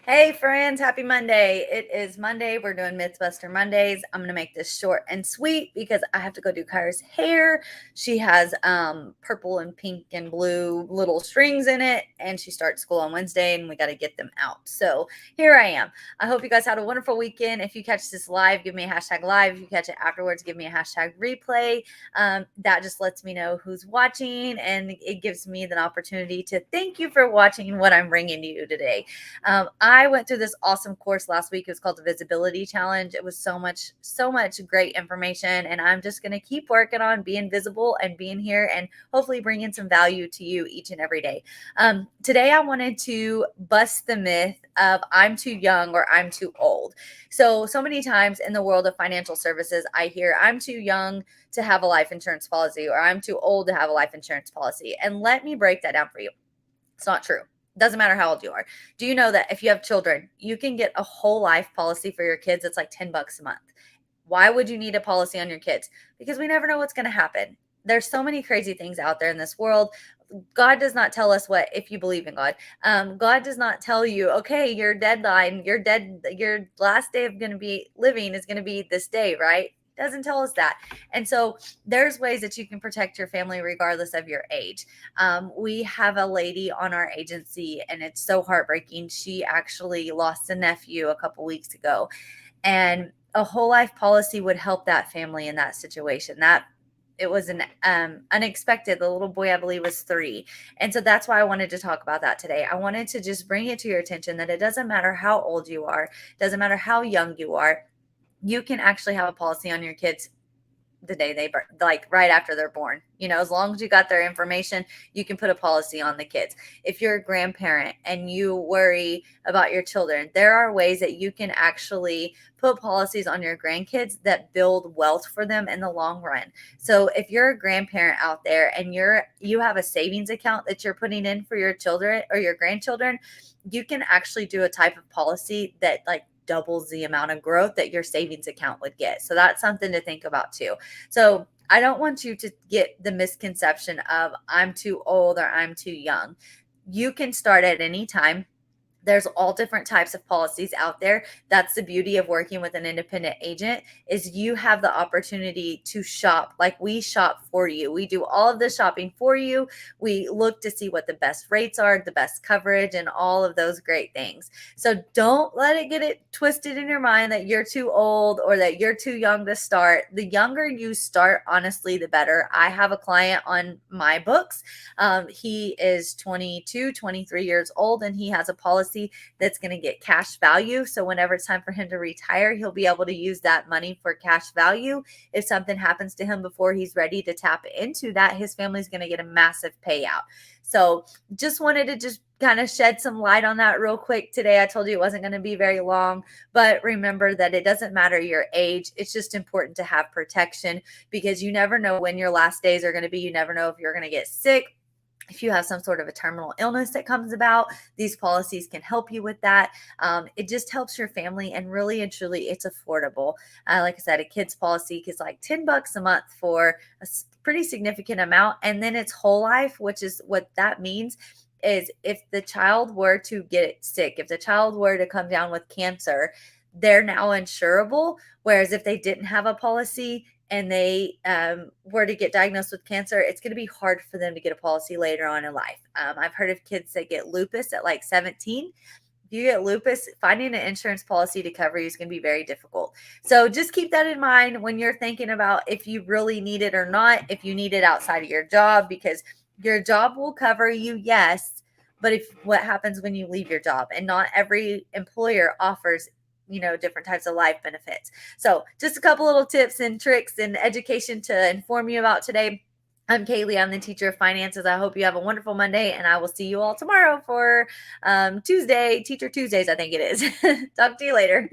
Hey friends, happy Monday. It is Monday. We're doing Mythbuster Mondays. I'm going to make this short and sweet because I have to go do Kyra's hair. She has purple and pink and blue little strings in it, and she starts school on Wednesday, and we got to get them out. So here I am. I hope you guys had a wonderful weekend. If you catch this live, give me a hashtag live. If you catch it afterwards, give me a hashtag replay. That just lets me know who's watching, and it gives me the opportunity to thank you for watching what I'm bringing to you today. I went through this awesome course last week. It was called the Visibility Challenge. It was so much great information. And I'm just going to keep working on being visible and being here and hopefully bringing some value to you each and every day. Today, I wanted to bust the myth of I'm too young or I'm too old. So many times in the world of financial services, I hear I'm too young to have a life insurance policy or I'm too old to have a life insurance policy. And let me break that down for you. It's not true. Doesn't matter how old you are. Do you know that if you have children, you can get a whole life policy for your kids? It's like $10 a month. Why would you need a policy on your kids? Because we never know what's going to happen. There's so many crazy things out there in this world. God does not tell us what, if you believe in God, God does not tell you, okay, your deadline, your last day of going to be living is going to be this day, right? Doesn't tell us that. And so there's ways that you can protect your family regardless of your age. We have a lady on our agency, and it's so heartbreaking. She actually lost a nephew a couple weeks ago, and a whole life policy would help that family in that situation. That it was an unexpected. The little boy, I believe, was 3, and so that's why I wanted to talk about that today. I wanted to just bring it to your attention that it doesn't matter how old you are, doesn't matter how young you are. You can actually have a policy on your kids the day they like right after they're born. As long as you got their information, you can put a policy on the kids. If you're a grandparent and you worry about your children, there are ways that you can actually put policies on your grandkids that build wealth for them in the long run. So if you're a grandparent out there and you have a savings account that you're putting in for your children or your grandchildren, you can actually do a type of policy that like doubles the amount of growth that your savings account would get. So that's something to think about too. So I don't want you to get the misconception of I'm too old or I'm too young. You can start at any time. There's all different types of policies out there. That's the beauty of working with an independent agent is you have the opportunity to shop. Like we shop for you. We do all of the shopping for you. We look to see what the best rates are, the best coverage, and all of those great things. So don't let it get it twisted in your mind that you're too old or that you're too young to start. The younger you start, honestly, the better. I have a client on my books. He is 22, 23 years old, and he has a policy that's going to get cash value. So whenever it's time for him to retire, he'll be able to use that money for cash value. If something happens to him before he's ready to tap into that, his family's going to get a massive payout. So just wanted to just kind of shed some light on that real quick today. I told you it wasn't going to be very long, but remember that it doesn't matter your age. It's just important to have protection because you never know when your last days are going to be. You never know if you're going to get sick. If you have some sort of a terminal illness that comes about, these policies can help you with that. It just helps your family, and really and truly, it's affordable. Like I said, a kid's policy is like $10 a month for a pretty significant amount, and then it's whole life, which is what that means. Is if the child were to get sick, if the child were to come down with cancer, they're now insurable. Whereas if they didn't have a policy, and they were to get diagnosed with cancer, it's going to be hard for them to get a policy later on in life. I've heard of kids that get lupus at like 17. If you get lupus, finding an insurance policy to cover you is going to be very difficult. So just keep that in mind when you're thinking about if you really need it or not, if you need it outside of your job, because your job will cover you, yes. But if what happens when you leave your job, and not every employer offers different types of life benefits. So just a couple little tips and tricks and education to inform you about today. I'm Kaylee. I'm the teacher of finances. I hope you have a wonderful Monday, and I will see you all tomorrow for Tuesday, Teacher Tuesdays, I think it is. Talk to you later.